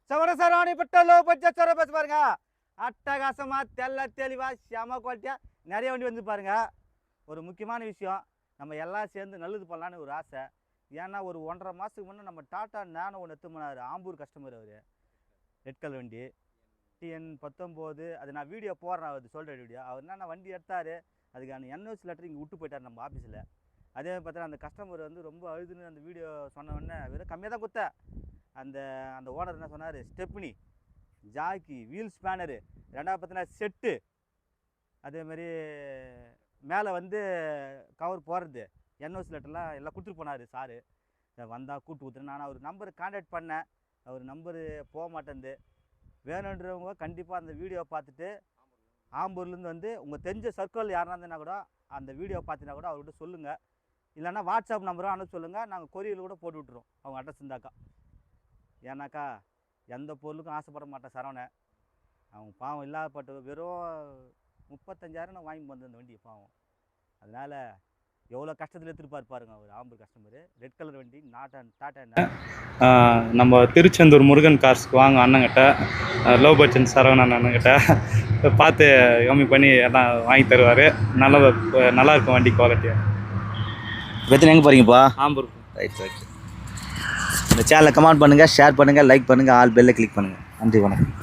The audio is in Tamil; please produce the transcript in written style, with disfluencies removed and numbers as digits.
சவரசராணிப்பட்ட லோ பட்ஜெட் சர பஸ் பாருங்க. அட்டகாசமா தெல்ல தெளிவா செம குவாலிட்டியா நிறைய வண்டி வந்து பாருங்க. ஒரு முக்கியமான விஷயம், நம்ம எல்லாம் சேர்ந்து நல்லது பண்ணலான்னு ஒரு ஆசை. ஏன்னா ஒரு 1.5 மாதத்துக்கு முன்னே நம்ம டாட்டா நேனோ ஒன்று எடுத்து போனார். ஆம்பூர் கஸ்டமர் அவர், ரெட் கலர் வண்டி டிஎன் 19. அது நான் வீடியோ போடுறேன், அது சொல்கிற வீடியோ. அவர் என்னென்ன வண்டி எடுத்தார், அதுக்கான என்ஓசி லெட்டர் இங்கே விட்டு போயிட்டார் நம்ம ஆஃபீஸில். அதே பார்த்தீங்கன்னா அந்த கஸ்டமர் வந்து ரொம்ப அழுதுன்னு அந்த வீடியோ சொன்ன உடனே வெறும் கம்மியாக தான் கொடுத்தேன். அந்த அந்த ஓனர் என்ன சொன்னார், ஸ்டெப்னி, ஜாக்கி, வீல் ஸ்பேனரு, ரெண்டாவது பார்த்தீங்கன்னா செட்டு, அதேமாரி மேலே வந்து கவர் போடுறது, என்ஓசி லெட்டர்லாம் எல்லாம் கொடுத்துட்டு போனார் சாரு. வந்தால் கூப்பிட்டு கொடுத்துருன்னு நான் அவர் நம்பர் கான்டாக்ட் பண்ணேன். அவர் நம்பரு போக மாட்டேங்குது. வேணுன்றவங்க கண்டிப்பாக அந்த வீடியோ பார்த்துட்டு ஆம்பூர்லேருந்து வந்து உங்கள் தெரிஞ்ச சர்க்கிள் யாருனா இருந்ததுன்னா கூட அந்த வீடியோ பார்த்தினா கூட அவர்கிட்ட சொல்லுங்கள். இல்லைன்னா வாட்ஸ்அப் நம்பரும் அனுப்ப சொல்லுங்கள், நாங்கள் கொரியரில் கூட போட்டு விட்ருவோம் அவங்க அட்ரஸ் இருந்தாக்கா. ஏன்னாக்கா எந்த பொருளுக்கும் ஆசைப்பட மாட்டேன் சரவணன். அவங்க பாவம் இல்லாதப்பட்ட வெறும் 35,000 வாங்கி வந்த அந்த வண்டியை பாவம். அதனால் எவ்வளோ கஷ்டத்தில் எடுத்துகிட்டு பாருங்க அவர் ஆம்பூர் கஸ்டமரு. ரெட் கலர் வண்டி டாட்டா. நம்ம திருச்செந்தூர் முருகன் கார்ஸ்க்கு வாங்க அண்ணங்கிட்ட, லோ பட்ஜெட் சரவணன் அண்ணங்கிட்ட பார்த்து கம்மி பண்ணி எல்லாம் வாங்கி தருவார். நல்லா இருக்கும் வண்டி குவாலிட்டியாக. எத்தனை எங்கே போகிறீங்கப்பா? ஆம்பூர். Right right. இந்த சேனலை கமெண்ட் பண்ணுங்கள், ஷேர் பண்ணுங்கள், லைக் பண்ணுங்கள், ஆல் பெல்லை கிளிக் பண்ணுங்கள். நன்றி, வணக்கம்.